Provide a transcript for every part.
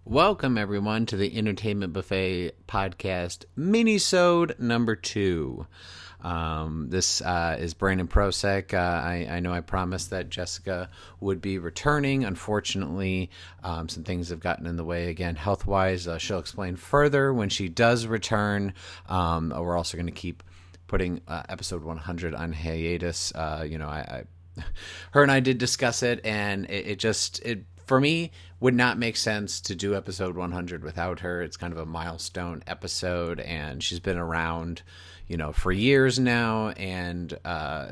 Welcome, everyone, to the Entertainment Buffet podcast, Mini-sode number 2. This is Brandon Prosek. I know I promised that Jessica would be returning. Unfortunately, some things have gotten in the way again, health-wise. She'll explain further when she does return. We're also going to keep putting episode 100 on hiatus. Her and I did discuss it, and it for me, would not make sense to do episode 100 without her. It's kind of a milestone episode, and she's been around, for years now, and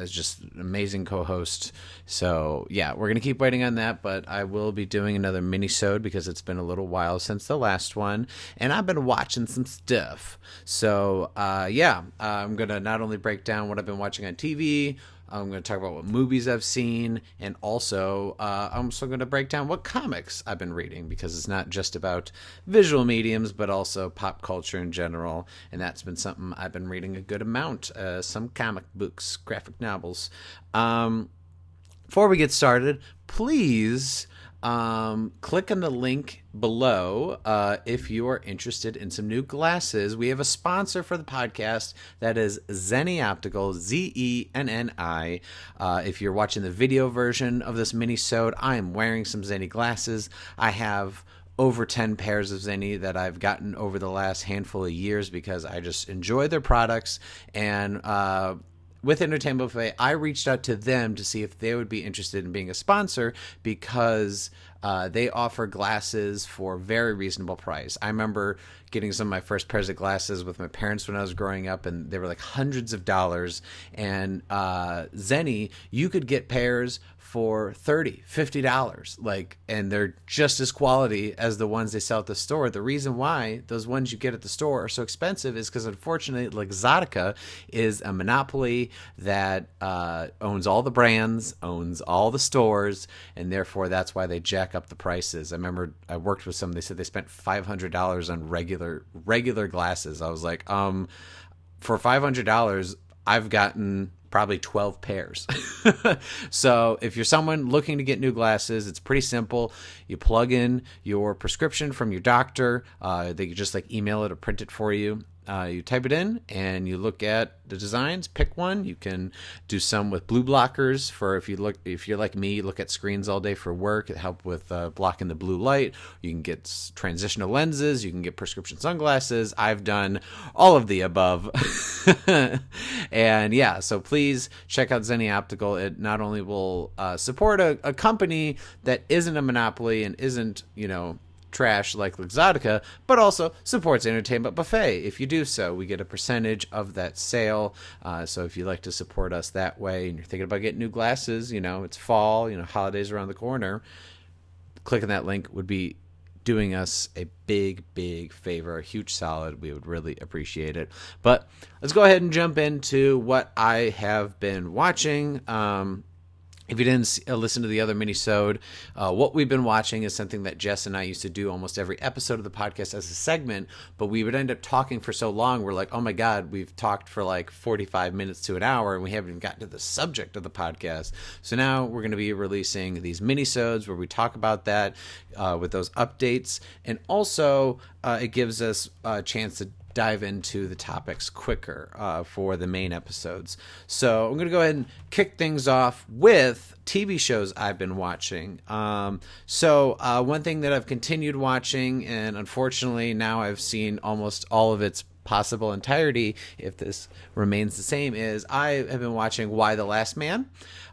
is just an amazing co-host. So, yeah, we're going to keep waiting on that, but I will be doing another mini-sode because it's been a little while since the last one, and I've been watching some stuff. So, I'm going to not only break down what I've been watching on TV, I'm going to talk about what movies I've seen, and also I'm also going to break down what comics I've been reading, because it's not just about visual mediums, but also pop culture in general, and that's been something I've been reading a good amount, some comic books, graphic novels. Before we get started, please click on the link below if you are interested in some new glasses. We have a sponsor for the podcast. That is Zenni Optical, Zenni. If you're watching the video version of this mini-sode, I am wearing some Zenni glasses. I have over 10 pairs of Zenni that I've gotten over the last handful of years because I just enjoy their products. And with Entertainment Buffet, I reached out to them to see if they would be interested in being a sponsor, because they offer glasses for a very reasonable price. I remember getting some of my first pairs of glasses with my parents when I was growing up, and they were like hundreds of dollars. And Zenni, you could get pairs for $30, $50, and they're just as quality as the ones they sell at the store. The reason why those ones you get at the store are so expensive is because, unfortunately, Luxottica is a monopoly that owns all the brands, owns all the stores, and therefore that's why they jack up the prices. I remember I worked with some, they said they spent $500 on regular glasses. I was like, for $500, I've gotten probably 12 pairs. So if you're someone looking to get new glasses, it's pretty simple. You plug in your prescription from your doctor. They can just email it or print it for you. You type it in and you look at the designs, pick one. You can do some with blue blockers for if you're like me, you look at screens all day for work. It helps with blocking the blue light. You can get transitional lenses. You can get prescription sunglasses. I've done all of the above. And yeah, so please check out Zenni Optical. It not only will support a company that isn't a monopoly and isn't, trash like Luxottica, but also supports Entertainment Buffet. If you do so, we get a percentage of that sale. So if you'd like to support us that way and you're thinking about getting new glasses, it's fall, holidays around the corner, clicking that link would be doing us a big favor, a huge solid. We would really appreciate it. But let's go ahead and jump into what I have been watching. If you didn't listen to the other mini-sode, what we've been watching is something that Jess and I used to do almost every episode of the podcast as a segment, but we would end up talking for so long, we're like, oh my God, we've talked for 45 minutes to an hour, and we haven't even gotten to the subject of the podcast. So now we're going to be releasing these mini-sodes where we talk about that with those updates, and also it gives us a chance to dive into the topics quicker for the main episodes. So I'm going to go ahead and kick things off with TV shows I've been watching. So one thing that I've continued watching, and unfortunately now I've seen almost all of its possible entirety, if this remains the same, is I have been watching Y the Last Man.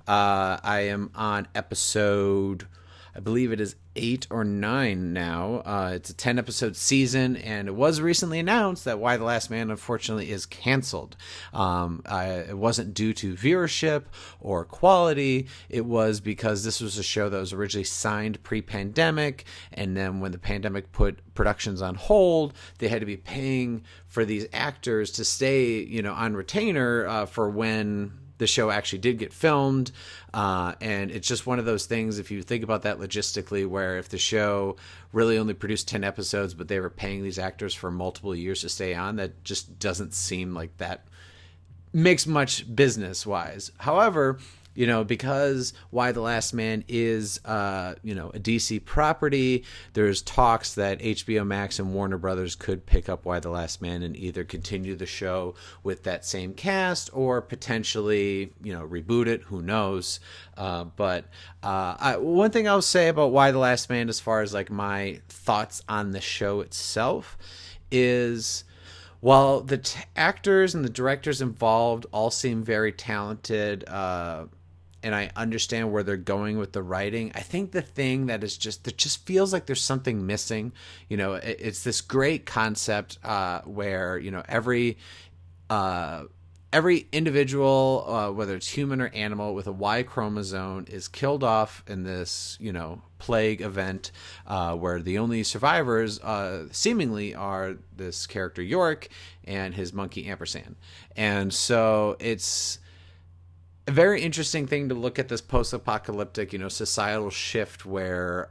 I am on episode, I believe it is 8 or 9 now. It's a 10-episode season, and it was recently announced that Y the Last Man, unfortunately, is canceled. It wasn't due to viewership or quality. It was because this was a show that was originally signed pre-pandemic, and then when the pandemic put productions on hold, they had to be paying for these actors to stay, on retainer for when the show actually did get filmed, and it's just one of those things, if you think about that logistically, where if the show really only produced 10 episodes, but they were paying these actors for multiple years to stay on, that just doesn't seem like that makes much business-wise. However, because Why the Last Man is, a DC property, there's talks that HBO Max and Warner Brothers could pick up Why the Last Man and either continue the show with that same cast or potentially, reboot it. Who knows? But one thing I'll say about Why the Last Man, as far as like my thoughts on the show itself, is while the actors and the directors involved all seem very talented, and I understand where they're going with the writing, I think the thing that just feels like there's something missing. It's this great concept where every individual, whether it's human or animal, with a Y chromosome is killed off in this, plague event, where the only survivors seemingly are this character York and his monkey Ampersand. And so it's a very interesting thing to look at this post-apocalyptic, societal shift where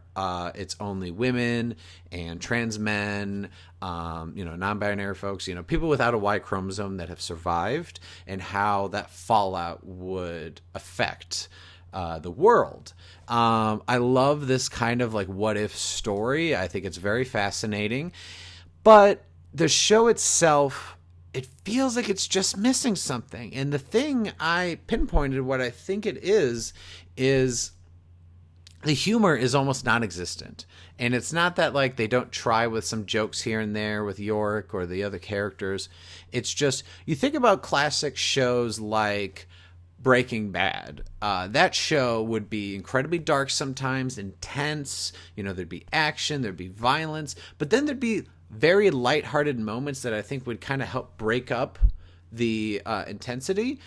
it's only women and trans men, non-binary folks, people without a Y chromosome that have survived, and how that fallout would affect the world. I love this kind of like what if story. I think it's very fascinating, but the show itself, it feels like it's just missing something. And the thing I pinpointed, what I think it is the humor is almost non-existent. And it's not that like they don't try with some jokes here and there with York or the other characters. It's just, you think about classic shows like Breaking Bad. That show would be incredibly dark sometimes, intense. There'd be action, there'd be violence, but then there'd be very lighthearted moments that I think would kind of help break up the intensity.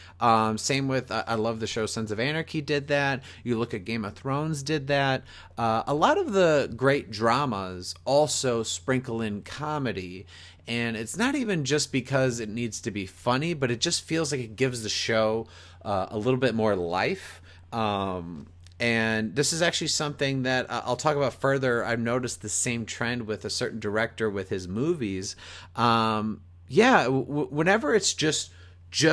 Same with, I love the show Sons of Anarchy did that. You look at Game of Thrones did that. A lot of the great dramas also sprinkle in comedy. And it's not even just because it needs to be funny, but it just feels like it gives the show a little bit more life. And this is actually something that I'll talk about further. I've noticed the same trend with a certain director with his movies. Whenever it's just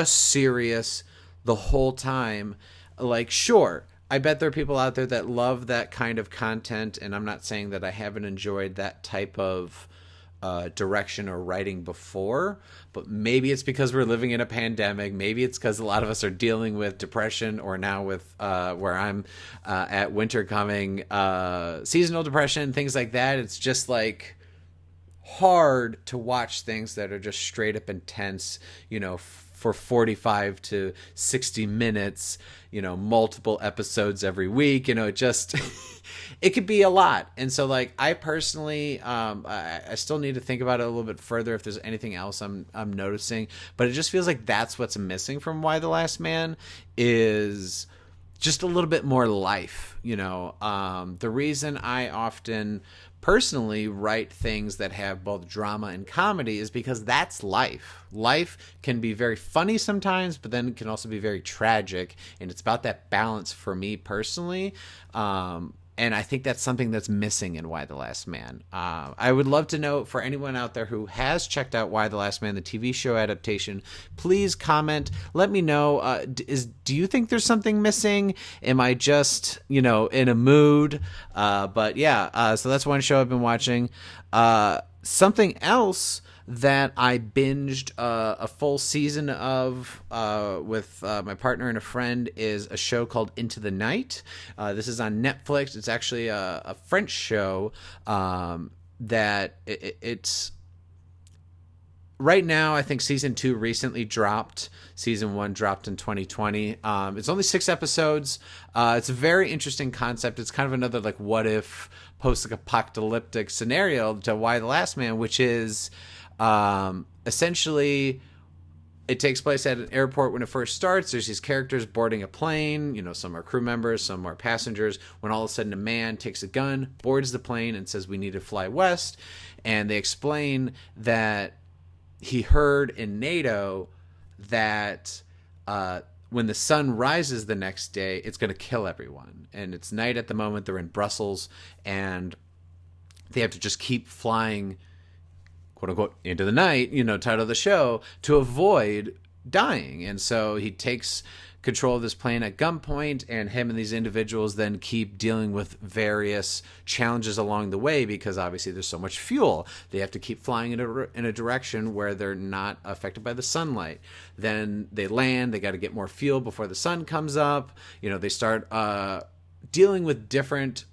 serious the whole time, like, sure, I bet there are people out there that love that kind of content, and I'm not saying that I haven't enjoyed that type of direction or writing before, but maybe it's because we're living in a pandemic. Maybe it's because a lot of us are dealing with depression, or now with where I'm at, winter coming, seasonal depression, things like that. It's just like hard to watch things that are just straight up intense, for 45 to 60 minutes, multiple episodes every week. It just it could be a lot. And so like I personally I still need to think about it a little bit further if there's anything else I'm noticing, but it just feels like that's what's missing from Why the Last Man, is just a little bit more life. The reason I often personally write things that have both drama and comedy is because that's life. Life can be very funny sometimes, but then it can also be very tragic, and it's about that balance for me personally. And I think that's something that's missing in Why the Last Man. I would love to know, for anyone out there who has checked out Why the Last Man, the TV show adaptation, please comment. Let me know. Do you think there's something missing? Am I just, in a mood? But yeah, so that's one show I've been watching. Something else that I binged a full season of with my partner and a friend is a show called Into the Night. This is on Netflix. It's actually a French show that it's right now. I think season 2 recently dropped. Season 1 dropped in 2020. It's only 6 episodes. It's a very interesting concept. It's kind of another like what if post-apocalyptic scenario to Why the Last Man, which is essentially it takes place at an airport when it first starts. There's these characters boarding a plane. Some are crew members, some are passengers. When all of a sudden a man takes a gun, boards the plane, and says, "We need to fly west." And they explain that he heard in NATO that when the sun rises the next day, it's going to kill everyone. And it's night at the moment. They're in Brussels, and they have to just keep flying, quote unquote, into the night, title of the show, to avoid dying. And so he takes control of this plane at gunpoint, and him and these individuals then keep dealing with various challenges along the way, because obviously there's so much fuel. They have to keep flying in a direction where they're not affected by the sunlight. Then they land, they got to get more fuel before the sun comes up. They start dealing with different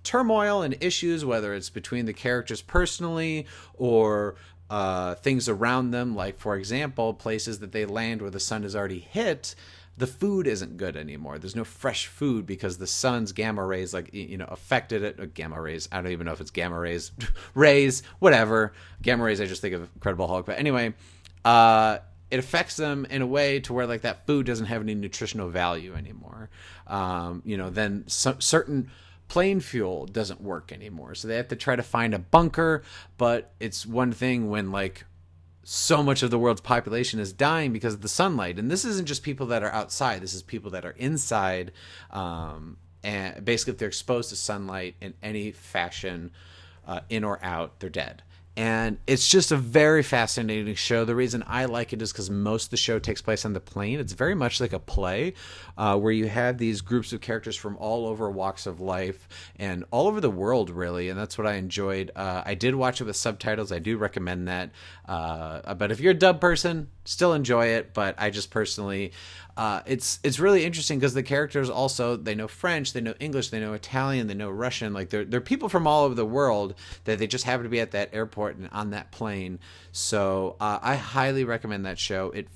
turmoil and issues, whether it's between the characters personally or things around them. Like, for example, places that they land where the sun has already hit, the food isn't good anymore. There's no fresh food because the sun's gamma rays, affected it. Gamma rays. I don't even know if it's gamma rays, rays, whatever. Gamma rays, I just think of Incredible Hulk. But anyway, it affects them in a way to where that food doesn't have any nutritional value anymore. Then certain plane fuel doesn't work anymore. So they have to try to find a bunker, but it's one thing when so much of the world's population is dying because of the sunlight. And this isn't just people that are outside. This is people that are inside. And basically, if they're exposed to sunlight in any fashion, in or out, they're dead. And it's just a very fascinating show. The reason I like it is because most of the show takes place on the plane. It's very much like a play where you have these groups of characters from all over walks of life and all over the world, really. And that's what I enjoyed. I did watch it with subtitles. I do recommend that. But if you're a dub person, still enjoy it. But I just personally... it's really interesting because the characters also, they know French, they know English, they know Italian, they know Russian. They're people from all over the world that they just happen to be at that airport and on that plane. So I highly recommend that show. It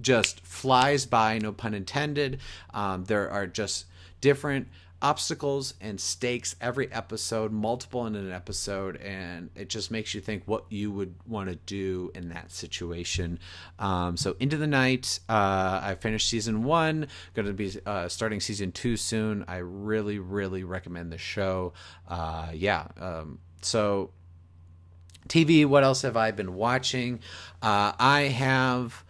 just flies by, no pun intended. There are just different obstacles and stakes every episode, multiple in an episode, and it just makes you think what you would want to do in that situation. So Into the Night, I finished season 1, going to be starting season 2 soon. I really, really recommend the show. So TV, what else have I been watching? I have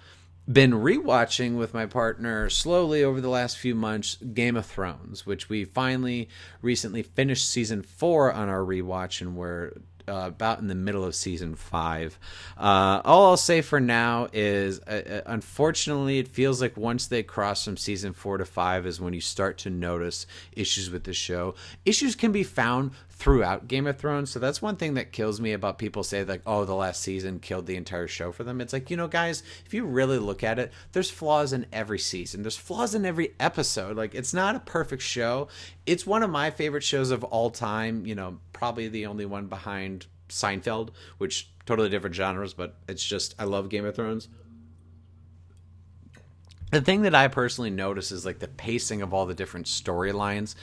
been rewatching with my partner slowly over the last few months Game of Thrones, which we finally recently finished season 4 on our rewatch, and we're about in the middle of season 5. All I'll say for now is unfortunately it feels like once they cross from season 4 to 5 is when you start to notice issues with the show. Issues can be found throughout Game of Thrones, so that's one thing that kills me about people say the last season killed the entire show for them. It's guys, if you really look at it, there's flaws in every season, there's flaws in every episode. It's not a perfect show. It's one of my favorite shows of all time, probably the only one behind Seinfeld, which totally different genres, but it's just, I love Game of Thrones. The thing that I personally notice is the pacing of all the different storylines.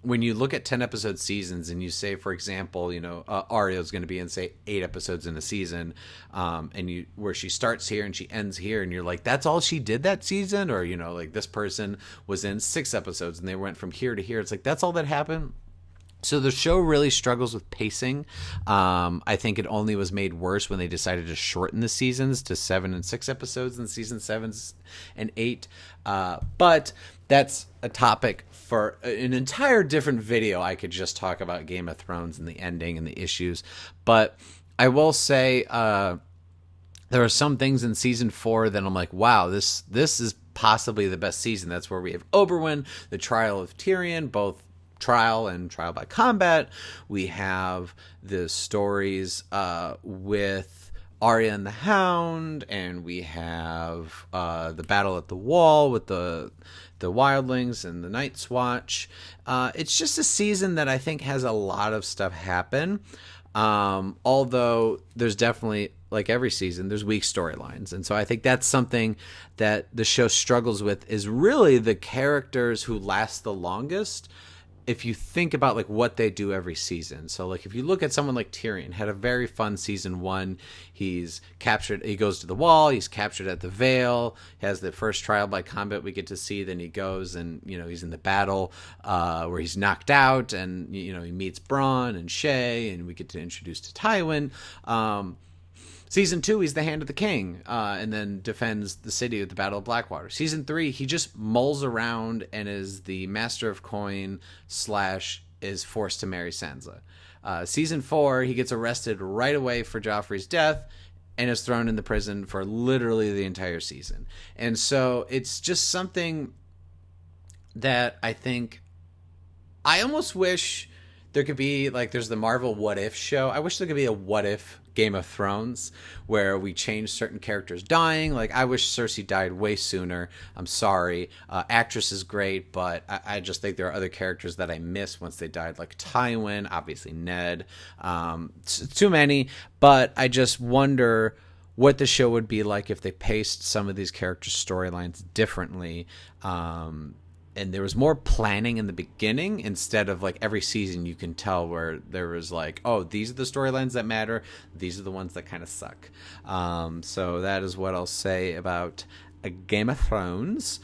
When you look at 10 episode seasons and you say, for example, Arya is going to be in, say, 8 episodes in a season, and where she starts here and she ends here, and you're like, that's all she did that season? Or, this person was in 6 episodes and they went from here to here. It's that's all that happened. So the show really struggles with pacing. I think it only was made worse when they decided to shorten the seasons to 7 and 6 episodes in season 7 and 8. But that's a topic for an entire different video. I could just talk about Game of Thrones and the ending and the issues. But I will say there are some things in season 4 that I'm like, wow, this is possibly the best season. That's where we have Oberyn, the trial of Tyrion, both trial and trial by combat. We have the stories with Arya and the Hound, and we have the battle at the Wall with the Wildlings and the Night's Watch. It's just a season that I think has a lot of stuff happen. Although there's definitely, like every season, there's weak storylines. And so I think that's something that the show struggles with, is really the characters who last the longest. If you think about what they do every season. So if you look at someone like Tyrion, had a very fun season 1. He's captured, he goes to the Wall, he's captured at the Vale, has the first trial by combat we get to see, then he goes and, he's in the battle where he's knocked out, and, he meets Bronn and Shay, and we get to introduce to Tywin. Season 2, he's the Hand of the King, and then defends the city at the Battle of Blackwater. Season 3, he just mulls around and is the Master of Coin / is forced to marry Sansa. Season 4, he gets arrested right away for Joffrey's death, and is thrown into prison for literally the entire season. And so it's just something that I think I almost wish there could be, like, there's the Marvel What If show. I wish there could be a What If Game of Thrones where we change certain characters dying. Like, I wish Cersei died way sooner. I'm sorry. Actress is great, but I just think there are other characters that I miss once they died, like Tywin, obviously Ned. Too many, but I just wonder what the show would be like if they paced some of these characters' storylines differently. And there was more planning in the beginning instead of, like, every season you can tell where there was like, oh, these are the storylines that matter. These are the ones that kind of suck. So that is what I'll say about a Game of Thrones.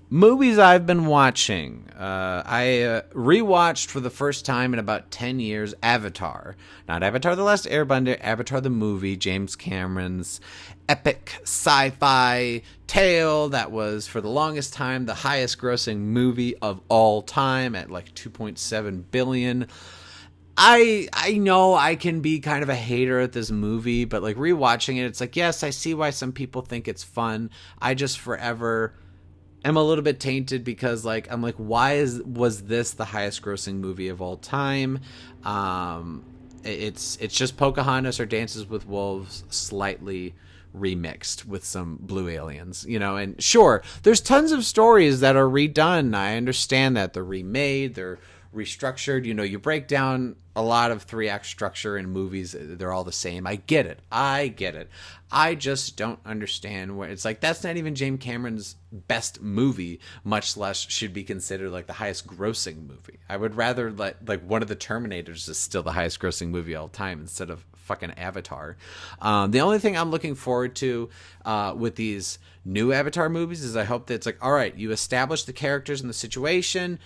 Movies I've been watching. I rewatched for the first time in about 10 years Avatar. Not Avatar The Last Airbender, Avatar the movie, James Cameron's epic sci-fi tale that was for the longest time the highest grossing movie of all time at like 2.7 billion. I know I can be kind of a hater at this movie, but like rewatching it, it's like, yes, I see why some people think it's fun. I just forever am a little bit tainted because, like, I'm like, was this the highest grossing movie of all time? It's just Pocahontas or Dances with Wolves slightly remixed with some blue aliens, you know. And sure, there's tons of stories that are redone. I understand that they're remade, they're restructured. You know, you break down a lot of 3-act structure in movies, they're all the same. I get it. I just don't understand where it's like, that's not even James Cameron's best movie, much less should be considered like the highest grossing movie. I would rather like one of the Terminators is still the highest grossing movie of all time instead of fucking Avatar. The only thing I'm looking forward to with these new Avatar movies is I hope that it's like, all right, you establish the characters and the situation,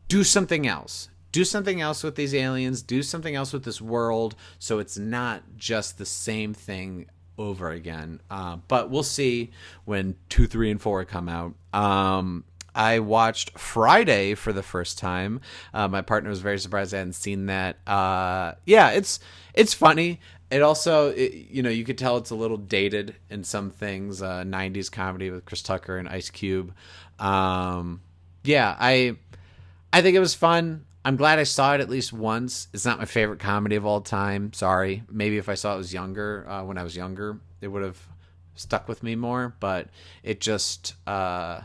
do something else. Do something else with these aliens. Do something else with this world so it's not just the same thing over again. But we'll see when 2, 3, and 4 come out. I watched Friday for the first time. My partner was very surprised I hadn't seen that. Yeah, it's funny. It also, you know, you could tell it's a little dated in some things. 90s comedy with Chris Tucker and Ice Cube. Yeah, I think it was fun. I'm glad I saw it at least once. It's not my favorite comedy of all time. Sorry. Maybe if I saw it was younger, when I was younger, it would have stuck with me more. But it just, yeah,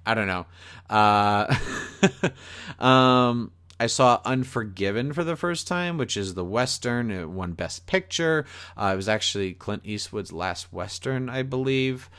I don't know. I saw Unforgiven for the first time, which is the Western. It won Best Picture. It was actually Clint Eastwood's last Western, I believe.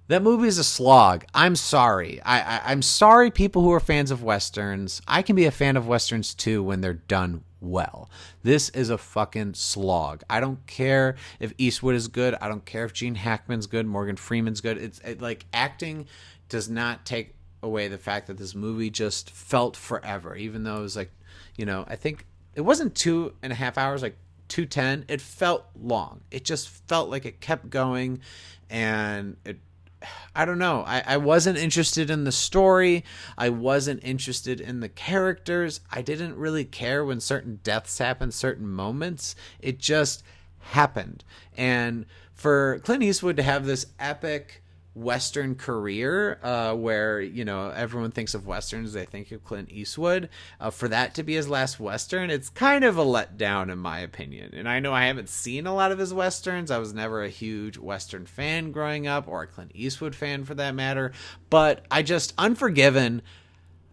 That movie is a slog. I'm sorry. I'm sorry, people who are fans of Westerns. I can be a fan of Westerns too when they're done well. This is a fucking slog. I don't care if Eastwood is good. I don't care if Gene Hackman's good, Morgan Freeman's good. Like, acting does not take away the fact that this movie just felt forever, even though it was like, you know, I think it wasn't 2.5 hours, like 2:10. It felt long. It just felt like it kept going, and I don't know. I wasn't interested in the story. I wasn't interested in the characters. I didn't really care when certain deaths happened, certain moments. It just happened. And for Clint Eastwood to have this epic Western career, where, you know, everyone thinks of Westerns, they think of Clint Eastwood, for that to be his last Western, it's kind of a letdown in my opinion. And I know I haven't seen a lot of his Westerns. I was never a huge Western fan growing up, or a Clint Eastwood fan for that matter, but Unforgiven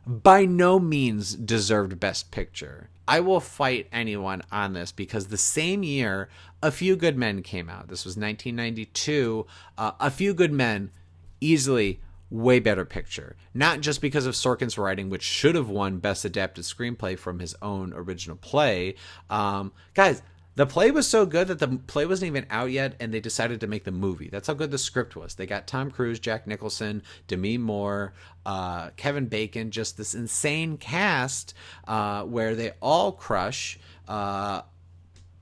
by no means deserved Best Picture. I will fight anyone on this because the same year A Few Good Men came out. This was 1992. A Few Good Men, easily way better picture. Not just because of Sorkin's writing, which should have won Best Adapted Screenplay from his own original play. Guys, the play was so good that the play wasn't even out yet, and they decided to make the movie. That's how good the script was. They got Tom Cruise, Jack Nicholson, Demi Moore, Kevin Bacon, just this insane cast where they all crush.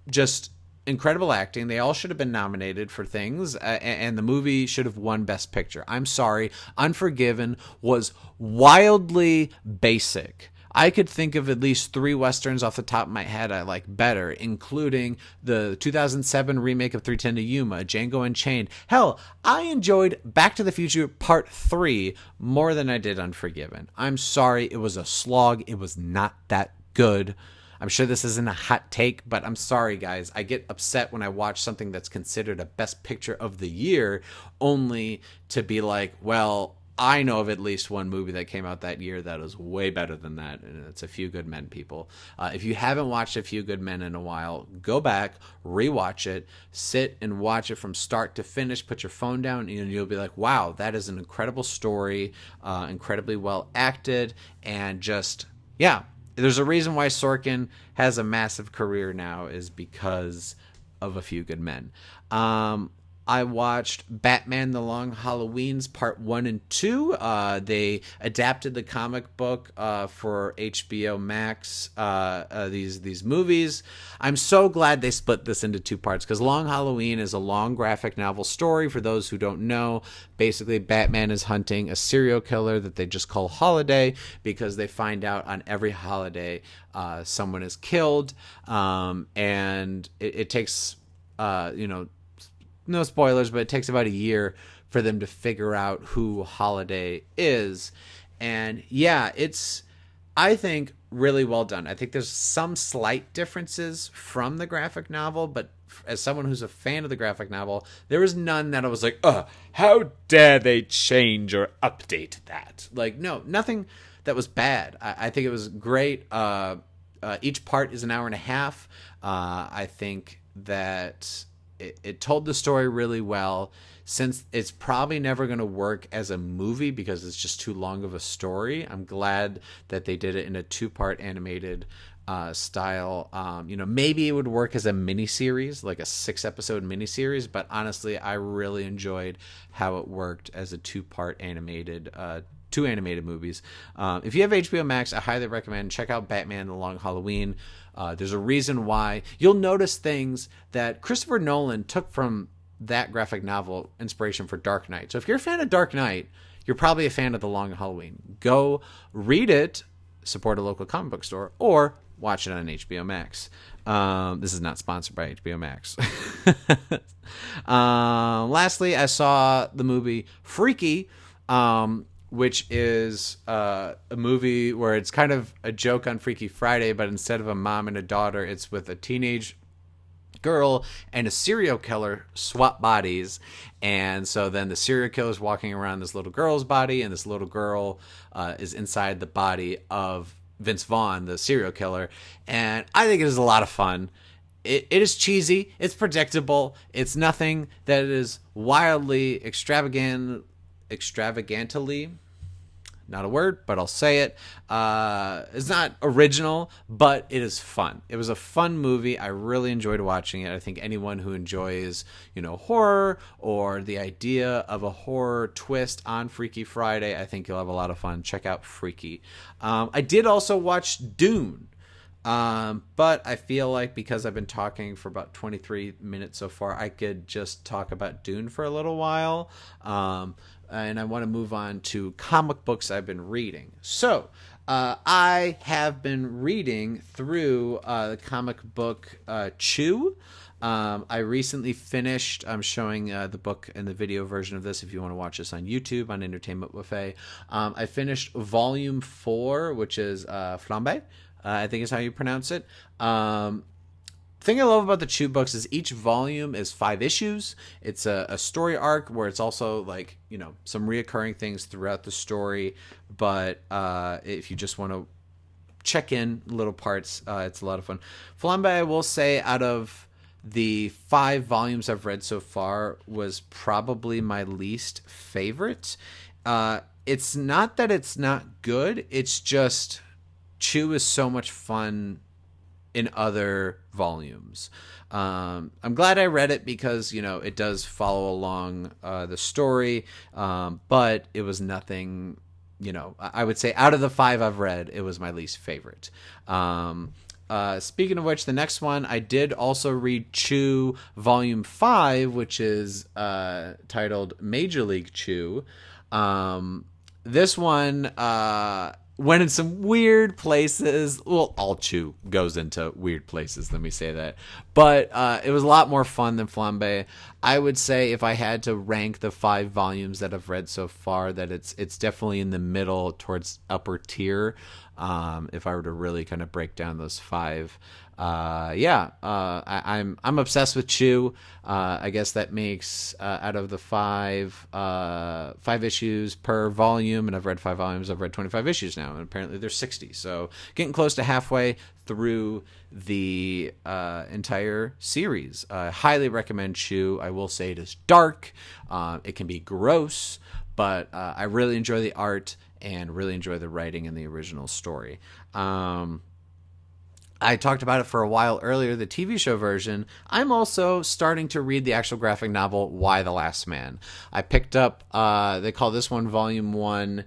Just incredible acting. They all should have been nominated for things, and the movie should have won Best Picture. I'm sorry. Unforgiven was wildly basic. I could think of at least 3 Westerns off the top of my head I like better, including the 2007 remake of 3:10 to Yuma, Django Unchained. Hell, I enjoyed Back to the Future Part 3 more than I did Unforgiven. I'm sorry, it was a slog. It was not that good. I'm sure this isn't a hot take, but I'm sorry, guys. I get upset when I watch something that's considered a best picture of the year only to be like, well, I know of at least one movie that came out that year that is way better than that, and it's A Few Good Men, people. If you haven't watched A Few Good Men in a while, go back, rewatch it, sit and watch it from start to finish, put your phone down, and you'll be like, wow, that is an incredible story, incredibly well acted, and just, yeah. There's a reason why Sorkin has a massive career now is because of A Few Good Men. I watched Batman The Long Halloweens Part 1 and 2. They adapted the comic book for HBO Max, these movies. I'm so glad they split this into 2 parts because Long Halloween is a long graphic novel story. For those who don't know, basically Batman is hunting a serial killer that they just call Holiday because they find out on every holiday someone is killed. And it takes, no spoilers, but it takes about a year for them to figure out who Holiday is. And yeah, it's, I think, really well done. I think there's some slight differences from the graphic novel, but as someone who's a fan of the graphic novel, there was none that I was like, how dare they change or update that? Like, no, nothing that was bad. I think it was great. Each part is an hour and a half. I think that it told the story really well. Since it's probably never going to work as a movie because it's just too long of a story, I'm glad that they did it in a 2-part animated style. Maybe it would work as a miniseries, like a 6-episode miniseries, but honestly, I really enjoyed how it worked as a 2-part animated 2 animated movies. If you have HBO Max, I highly recommend check out Batman The Long Halloween. There's a reason why. You'll notice things that Christopher Nolan took from that graphic novel inspiration for Dark Knight. So if you're a fan of Dark Knight, you're probably a fan of The Long Halloween. Go read it, support a local comic book store, or watch it on HBO Max. This is not sponsored by HBO Max. Lastly, I saw the movie Freaky, which is a movie where it's kind of a joke on Freaky Friday, but instead of a mom and a daughter, it's with a teenage girl and a serial killer swap bodies. And so then the serial killer is walking around this little girl's body, and this little girl is inside the body of Vince Vaughn, the serial killer. And I think it is a lot of fun. It is cheesy. It's predictable. It's nothing that is wildly extravagantly, not a word, but I'll say it. It's not original, but it is fun. It was a fun movie. I really enjoyed watching it. I think anyone who enjoys, horror or the idea of a horror twist on Freaky Friday, I think you'll have a lot of fun. Check out Freaky. I did also watch Dune. But I feel like because I've been talking for about 23 minutes so far, I could just talk about Dune for a little while. And I want to move on to comic books I've been reading. So, I have been reading through the comic book Chew. I recently finished, I'm showing the book and the video version of this if you want to watch this on YouTube on Entertainment Buffet. I finished Volume 4, which is Flambe, I think is how you pronounce it. Thing I love about the Chew books is each volume is 5 issues. It's a story arc where it's also like, some reoccurring things throughout the story. But if you just want to check in little parts, it's a lot of fun. Flambe, I will say, out of the 5 volumes I've read so far, was probably my least favorite. It's not that it's not good. It's just Chew is so much fun in other volumes. I'm glad I read it because, it does follow along the story, but it was nothing, I would say out of the 5 I've read, it was my least favorite. Speaking of which, the next one, I did also read Chew Volume 5, which is titled Major League Chew. This one went in some weird places. Well, all Chew goes into weird places, let me say that. But it was a lot more fun than Flambe. I would say if I had to rank the 5 volumes that I've read so far, that it's definitely in the middle towards upper tier. If I were to really kind of break down those 5. I'm obsessed with Chew. I guess that makes out of the 5 issues per volume, and I've read 5 volumes. I've read 25 issues now, and apparently there's 60. So getting close to halfway through the entire series. I highly recommend Chew. I will say it is dark. It can be gross, but I really enjoy the art and really enjoy the writing in the original story. I talked about it for a while earlier, the TV show version. I'm also starting to read the actual graphic novel, Why the Last Man. I picked up, they call this one Volume 1.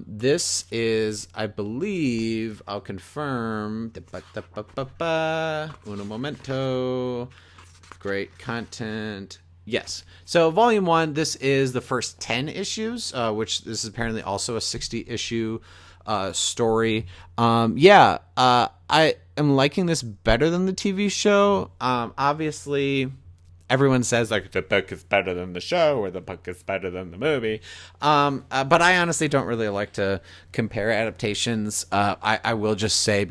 This is, I believe, I'll confirm. Uno momento. Great content. Yes. So Volume 1, this is the first 10 issues, which this is apparently also a 60-issue story. I am liking this better than the TV show. Obviously, everyone says like the book is better than the show or the book is better than the movie. But I honestly don't really like to compare adaptations. I will just say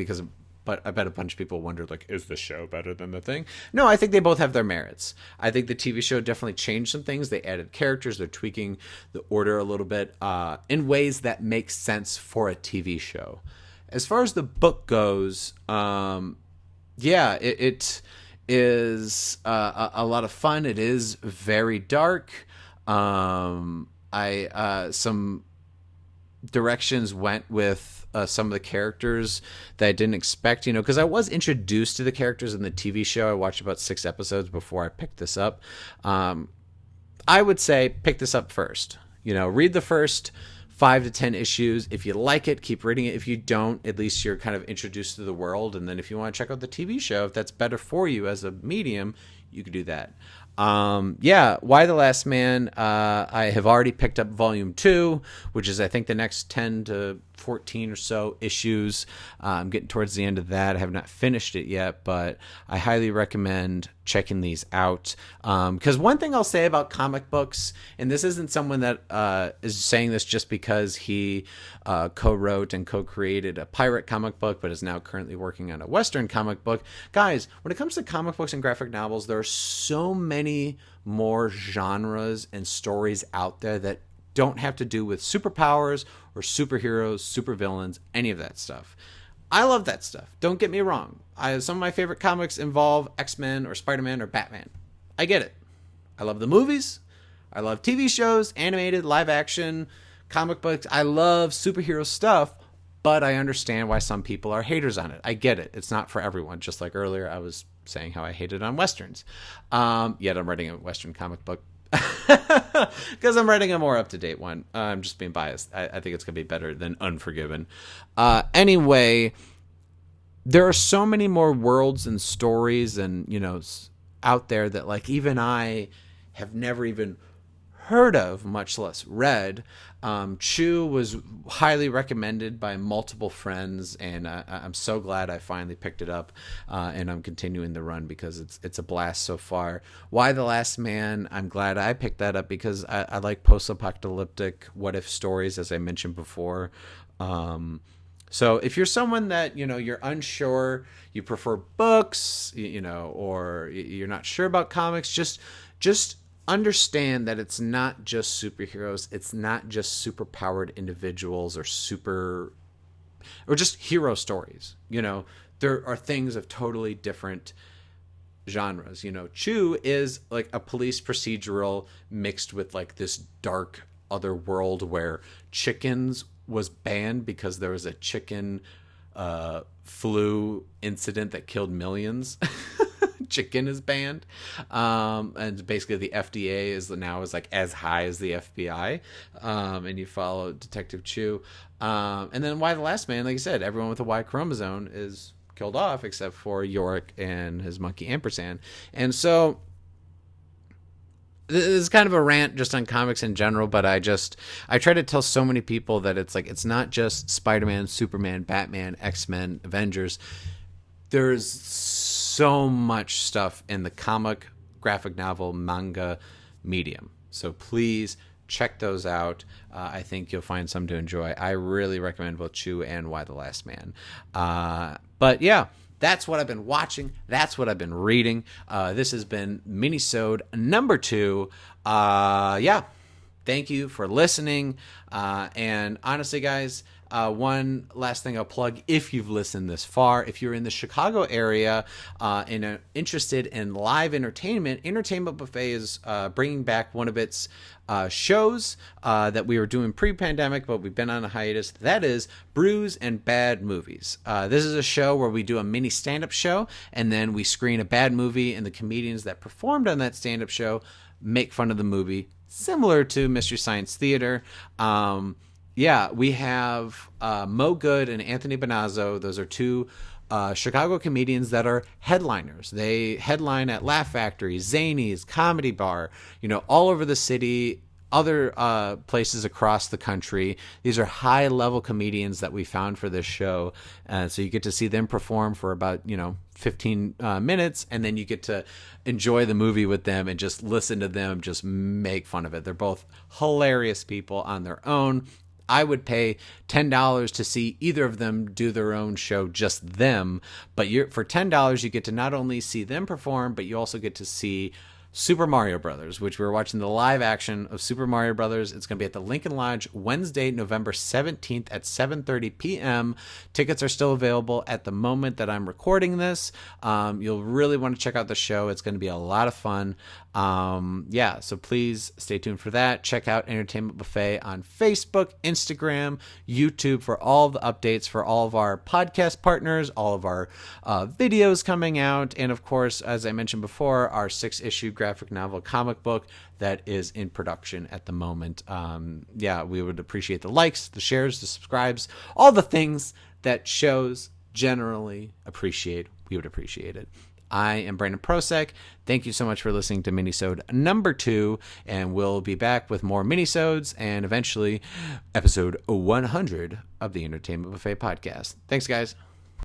but I bet a bunch of people wondered, like, is the show better than the thing? No, I think they both have their merits. I think the TV show definitely changed some things. They added characters. They're tweaking the order a little bit in ways that make sense for a TV show. As far as the book goes, it is a lot of fun. It is very dark. Some directions went with some of the characters that I didn't expect, because I was introduced to the characters in the TV show. I watched about 6 episodes before I picked this up. I would say pick this up first. Read the first 5 to 10 issues. If you like it, keep reading it. If you don't, at least you're kind of introduced to the world. And then if you want to check out the TV show, if that's better for you as a medium, you could do that. Why the Last Man? I have already picked up Volume 2, which is, I think, the next 10 to 14 or so issues. I'm getting towards the end of that. I have not finished it yet, but I highly recommend checking these out. Because one thing I'll say about comic books, and this isn't someone that is saying this just because he co-wrote and co-created a pirate comic book, but is now currently working on a Western comic book. Guys, when it comes to comic books and graphic novels, there are so many more genres and stories out there that don't have to do with superpowers or superheroes, supervillains, any of that stuff. I love that stuff. Don't get me wrong. Some of my favorite comics involve X-Men or Spider-Man or Batman. I get it. I love the movies. I love TV shows, animated, live action, comic books. I love superhero stuff, but I understand why some people are haters on it. I get it. It's not for everyone. Just like earlier, I was saying how I hated on Westerns. Yet I'm writing a Western comic book because I'm writing a more up-to-date one. I'm just being biased. I think it's going to be better than Unforgiven. Anyway, there are so many more worlds and stories and, out there that, like, even I have never even heard of, much less read. Chew was highly recommended by multiple friends, and I'm so glad I finally picked it up, and I'm continuing the run because it's a blast so far. Why the Last Man? I'm glad I picked that up because I like post-apocalyptic what-if stories, as I mentioned before. So if you're someone that, you're unsure, you prefer books, or you're not sure about comics, just understand that it's not just superheroes. It's not just superpowered individuals or just hero stories. There are things of totally different genres. Chew is like a police procedural mixed with like this dark other world where chickens was banned because there was a chicken flu incident that killed millions. Chicken is banned, and basically the FDA is like as high as the FBI, and you follow Detective Chew, and then Why the Last Man? Like I said, everyone with a Y chromosome is killed off except for Yorick and his monkey Ampersand, and so this is kind of a rant just on comics in general, but I try to tell so many people that it's like, it's not just Spider-Man, Superman, Batman, X-Men, Avengers. There's so much stuff in the comic, graphic novel, manga medium. So please check those out. I think you'll find some to enjoy. I really recommend both Chew and Why the Last Man. But yeah, that's what I've been watching. That's what I've been reading. This has been Mini-sode number 2. Yeah, thank you for listening. And honestly, guys, one last thing I'll plug, if you've listened this far, if you're in the Chicago area and interested in live entertainment, Entertainment Buffet is bringing back one of its shows that we were doing pre-pandemic, but we've been on a hiatus. That is Brews and Bad Movies. This is a show where we do a mini stand-up show, and then we screen a bad movie, and the comedians that performed on that stand-up show make fun of the movie, similar to Mystery Science Theater. Yeah, we have Mo Good and Anthony Bonazzo. Those are two Chicago comedians that are headliners. They headline at Laugh Factory, Zany's, Comedy Bar, all over the city, other places across the country. These are high-level comedians that we found for this show. So you get to see them perform for about, 15 minutes, and then you get to enjoy the movie with them and just listen to them just make fun of it. They're both hilarious people on their own. I would pay $10 to see either of them do their own show, just them. But for $10, you get to not only see them perform, but you also get to see Super Mario Brothers, which we're watching the live action of Super Mario Brothers. It's going to be at the Lincoln Lodge Wednesday, November 17th at 7:30 p.m. Tickets are still available at the moment that I'm recording this. You'll really want to check out the show. It's going to be a lot of fun. Yeah, so please stay tuned for that. Check out Entertainment Buffet on Facebook, Instagram, YouTube for all the updates for all of our podcast partners, all of our videos coming out, and of course, as I mentioned before, our 6-issue graphic novel comic book that is in production at the moment. Yeah, we would appreciate the likes, the shares, the subscribes, all the things that shows generally appreciate. We would appreciate it. I am Brandon Prosek. Thank you so much for listening to Mini-sode number 2, and we'll be back with more mini-sodes and eventually episode 100 of the Entertainment Buffet podcast. Thanks, guys.